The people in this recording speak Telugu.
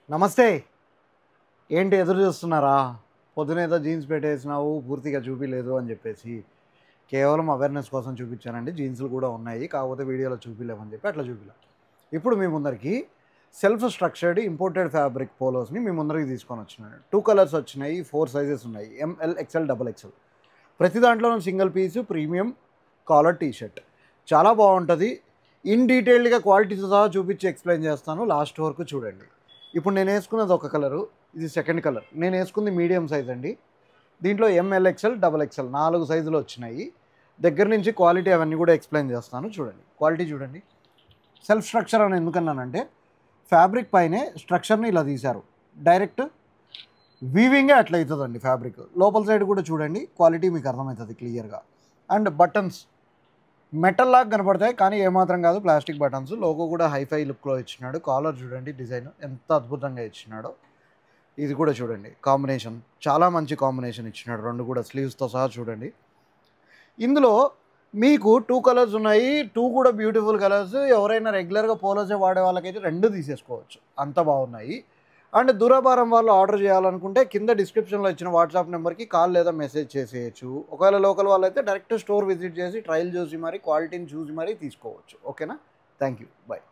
నమస్తే. ఏంటి ఎదురు చూస్తున్నారా? పొద్దునేదో జీన్స్ పెట్టేసినావు, పూర్తిగా చూపియలేదు అని చెప్పేసి. కేవలం అవేర్‌నెస్ కోసం చూపించానండి. జీన్స్‌లు కూడా ఉన్నాయి. కాకపోతే వీడియోలో చూపియలేమని చెప్పి అట్లా చూపియలే. ఇప్పుడు మీ ముందరికి సెల్ఫ్ స్ట్రక్చర్డ్ ఇంపోర్టెడ్ ఫ్యాబ్రిక్ పోలోస్‌ని మీ ముందరికి తీసుకొనొచ్చినాను. 2 కలర్స్ వచ్చినాయి. 4 సైజెస్ ఉన్నాయి. ML, XL, double XL. ప్రతి దాంట్లోనూ సింగిల్ పీసు ప్రీమియం కాలర్ టీ షర్ట్. చాలా బాగుంటది. ఇన్ డీటెయిల్డ్‌గా క్వాలిటీతో సహా చూపించి ఎక్స్‌ప్లెయిన్ చేస్తాను. లాస్ట్ వరకు చూడండి. ఇప్పుడు నేను వేసుకున్నది ఒక కలరు. ఇది సెకండ్ కలర్. నేను వేసుకుంది మీడియం సైజ్ అండి. దీంట్లో ఎంఎల్, ఎక్స్ఎల్, డబుల్ ఎక్స్ఎల్ 4 సైజులు వచ్చినాయి. దగ్గర నుంచి క్వాలిటీ అవన్నీ కూడా ఎక్స్‌ప్లెయిన్ చేస్తాను చూడండి. క్వాలిటీ చూడండి. సెల్ఫ్ స్ట్రక్చర్ అని ఎందుకన్నానంటే ఫ్యాబ్రిక్ పైనే స్ట్రక్చర్ని ఇలా తీశారు. డైరెక్ట్ వీవింగే అట్లా అవుతుందండి ఫ్యాబ్రిక్. లోపల సైడ్ కూడా చూడండి, క్వాలిటీ మీకు అర్థమవుతుంది క్లియర్గా. అండ్ బటన్స్ మెటల్ లాగా కనపడతాయి కానీ ఏమాత్రం కాదు, ప్లాస్టిక్ బటన్స్. లోగో కూడా హైఫై లుక్లో ఇచ్చినాడు. కాలర్ చూడండి, డిజైన్ ఎంత అద్భుతంగా ఇచ్చినాడో. ఇది కూడా చూడండి, కాంబినేషన్ చాలా మంచి కాంబినేషన్ ఇచ్చినాడు. రెండు కూడా స్లీవ్స్తో సహా చూడండి. ఇందులో మీకు 2 కలర్స్ ఉన్నాయి. 2 కూడా బ్యూటిఫుల్ కలర్స్. ఎవరైనా రెగ్యులర్గా పోలోసే వాడే వాళ్ళకైతే 2 తీసేసుకోవచ్చు, అంత బాగున్నాయి. అండ్ దూరాభారం వాళ్ళు ఆర్డర్ చేయాలనుకుంటే కింద డిస్క్రిప్షన్లో ఇచ్చిన వాట్సాప్ నెంబర్కి కాల్ లేదా మెసేజ్ చేసేయచ్చు. ఒకవేళ లోకల్ వాళ్ళు అయితే డైరెక్ట్ స్టోర్ విజిట్ చేసి ట్రయల్ చూసి మరి క్వాలిటీని చూసి మరీ తీసుకోవచ్చు. ఓకేనా? Thank you. బాయ్.